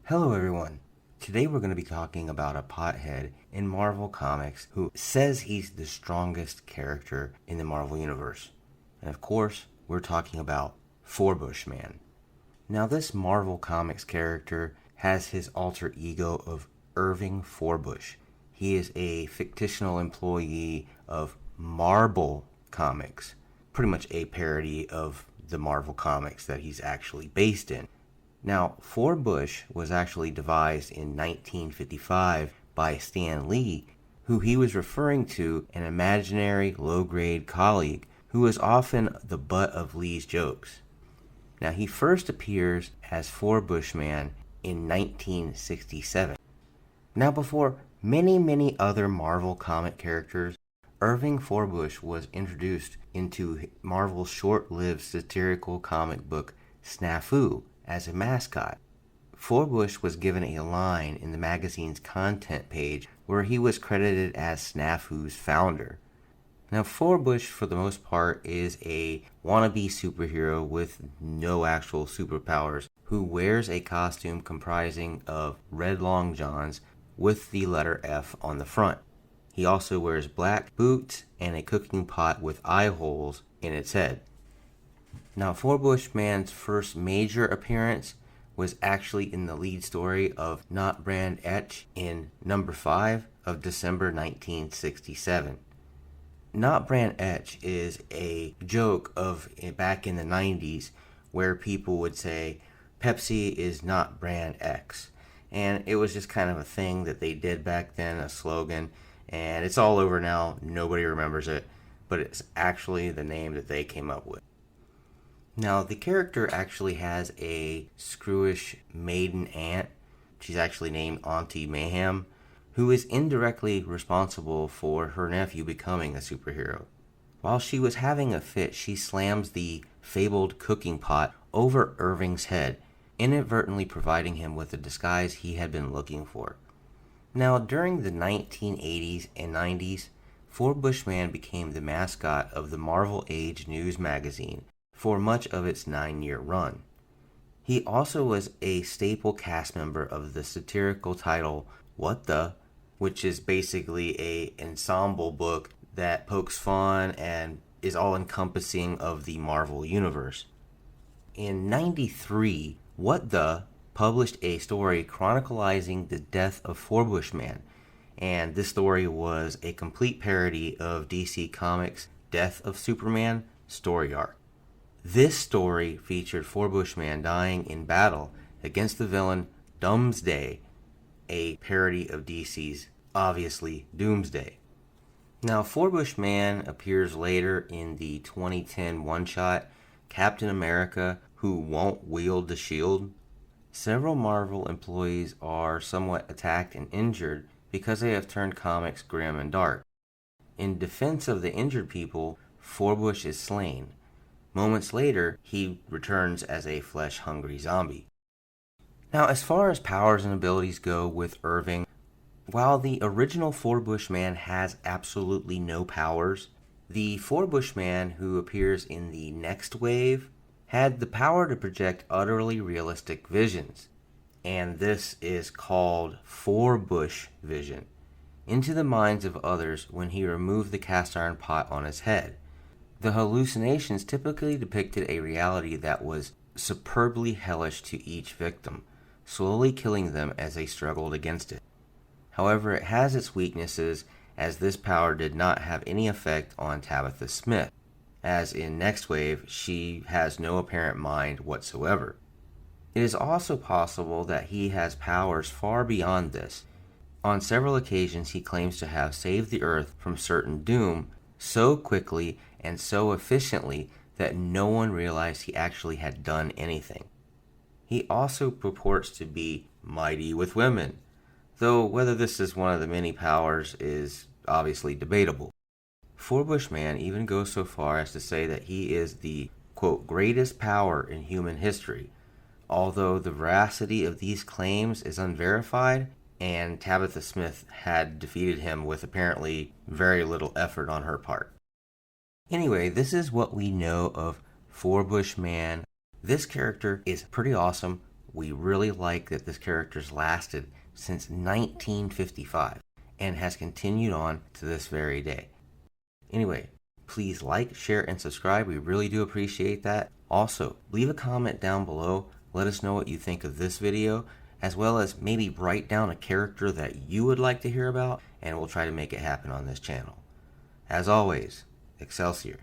Hello everyone. Today we're going to be talking about a pothead in Marvel Comics who says he's the strongest character in the Marvel Universe. And of course, we're talking about Forbush Man. Now this Marvel Comics character has his alter ego of Irving Forbush. He is a fictional employee of Marvel Comics, pretty much a parody of the Marvel Comics that he's actually based in. Now, Forbush was actually devised in 1955 by Stan Lee, who he was referring to an imaginary low-grade colleague who was often the butt of Lee's jokes. Now, he first appears as Forbush Man in 1967. Now, before many other Marvel comic characters, Irving Forbush was introduced into Marvel's short-lived satirical comic book Snafu as a mascot. Forbush was given a line in the magazine's content page where he was credited as Snafu's founder. Now, Forbush, for the most part, is a wannabe superhero with no actual superpowers who wears a costume comprising of red long johns with the letter F on the front. He also wears black boots and a cooking pot with eye holes in its head. Now, Forbush Man's first major appearance was actually in the lead story of Not Brand Echh in number 5 of December 1967. Not Brand Echh is a joke of back in the 90s where people would say Pepsi is not brand X. And it was just kind of a thing that they did back then, a slogan, and it's all over now. Nobody remembers it, but it's actually the name that they came up with. Now, the character actually has a screwish maiden aunt. She's actually named Auntie Mayhem, who is indirectly responsible for her nephew becoming a superhero. While she was having a fit, she slams the fabled cooking pot over Irving's head, inadvertently providing him with the disguise he had been looking for. Now, during the 1980s and 90s, Forbush Man became the mascot of the Marvel Age news magazine for much of its 9-year run. He also was a staple cast member of the satirical title What The?, which is basically an ensemble book that pokes fun and is all-encompassing of the Marvel Universe. In 93, What The? Published a story chronicling the death of Forbush Man, and this story was a complete parody of DC Comics' Death of Superman story arc. This story featured Forbush Man dying in battle against the villain Doomsday, a parody of DC's, obviously, Doomsday. Now, Forbush Man appears later in the 2010 one-shot Captain America Who Won't Wield the Shield. Several Marvel employees are somewhat attacked and injured because they have turned comics grim and dark. In defense of the injured people, Forbush is slain. Moments later, he returns as a flesh-hungry zombie. Now, as far as powers and abilities go with Irving, while the original Forbush Man has absolutely no powers, the Forbush Man who appears in the next wave had the power to project utterly realistic visions, and this is called Forbush vision, into the minds of others when he removed the cast iron pot on his head. The hallucinations typically depicted a reality that was superbly hellish to each victim, slowly killing them as they struggled against it. However, it has its weaknesses, as this power did not have any effect on Tabitha Smith, as in Next Wave, she has no apparent mind whatsoever. It is also possible that he has powers far beyond this. On several occasions, he claims to have saved the Earth from certain doom so quickly and so efficiently that no one realized he actually had done anything. He also purports to be mighty with women, though whether this is one of the many powers is obviously debatable. Forbush Man even goes so far as to say that he is the, quote, greatest power in human history, although the veracity of these claims is unverified, and Tabitha Smith had defeated him with apparently very little effort on her part. Anyway, this is what we know of Forbush Man. This character is pretty awesome, we really like that this character's lasted since 1955 and has continued on to this very day. Anyway, please like, share, and subscribe. We really do appreciate that. Also, leave a comment down below. Let us know what you think of this video, as well as maybe write down a character that you would like to hear about, and we'll try to make it happen on this channel. As always, Excelsior.